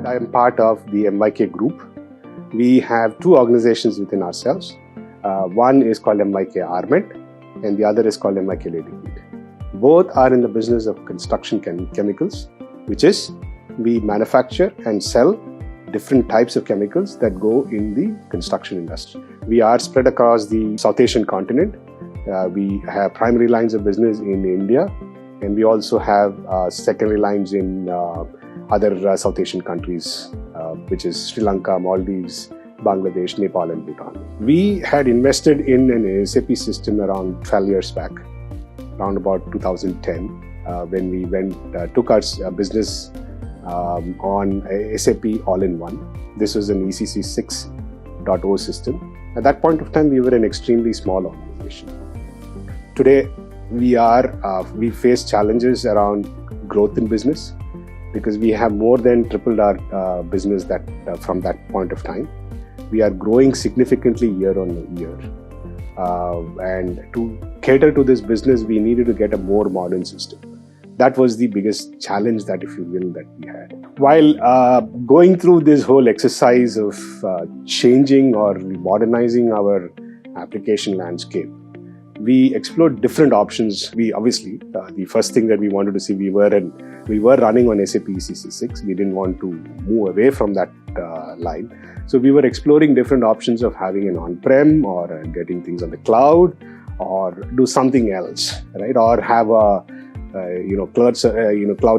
I am part of the MYK group. We have two organizations within ourselves. One is called MYK Arment and the other is called MYK Laticrete. Both are in the business of construction chemicals, which is we manufacture and sell different types of chemicals that go in the construction industry. We are spread across the South Asian continent. We have primary lines of business in India, and we also have secondary lines in other South Asian countries, which is Sri Lanka, Maldives, Bangladesh, Nepal and Bhutan. We had invested in an SAP system around 12 years back, around about 2010, when we took our business on SAP all-in-one. This was an ECC 6.0 system. At that point of time, we were an extremely small organization. Today, we face challenges around growth in business because we have more than tripled our business from that point of time. We are growing significantly year on year. And to cater to this business, we needed to get a more modern system. That was the biggest challenge that, if you will, that we had. While going through this whole exercise of changing or modernizing our application landscape, we explored different options. We obviously, the first thing that we wanted to see, we were running on SAP ECC 6. We didn't want to move away from that line. So we were exploring different options of having an on-prem or getting things on the cloud or do something else, right? Or have a cloud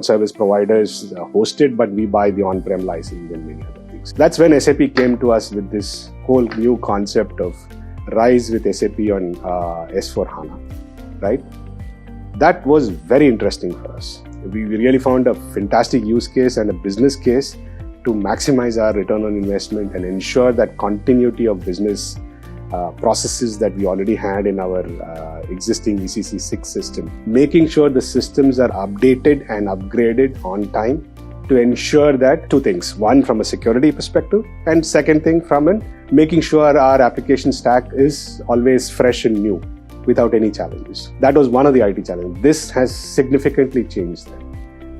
service providers hosted, but we buy the on-prem license and many other things. That's when SAP came to us with this whole new concept of Rise with SAP on S/4HANA, right? That was very interesting for us. We really found a fantastic use case and a business case to maximize our return on investment and ensure that continuity of business processes that we already had in our existing ECC 6 system. Making sure the systems are updated and upgraded on time to ensure that two things. One, from a security perspective, and second thing, from making sure our application stack is always fresh and new without any challenges. That was one of the IT challenges. This has significantly changed that.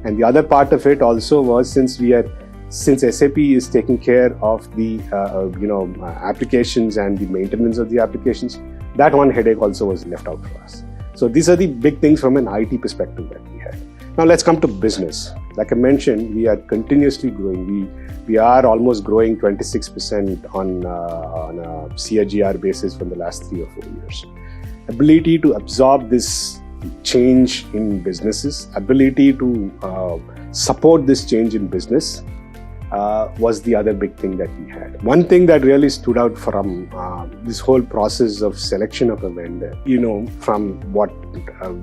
And the other part of it also was since SAP is taking care of the applications and the maintenance of the applications, that one headache also was left out for us. So these are the big things from an IT perspective that we had. Now let's come to business. Like I mentioned, we are continuously growing. We are almost growing 26% on a CAGR basis from the last 3 or 4 years. Ability to absorb this change in businesses, ability to support this change in business was the other big thing that we had. One thing that really stood out from this whole process of selection of a vendor, from what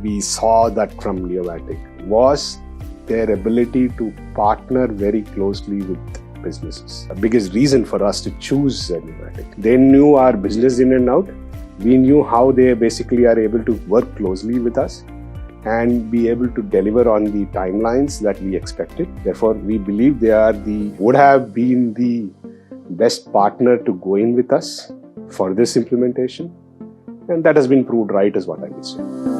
we saw that from Neovatic, was their ability to partner very closely with businesses. The biggest reason for us to choose Neovatic. They knew our business in and out. We knew how they basically are able to work closely with us and be able to deliver on the timelines that we expected. Therefore, we believe they would have been the best partner to go in with us for this implementation. And that has been proved right, is what I would say.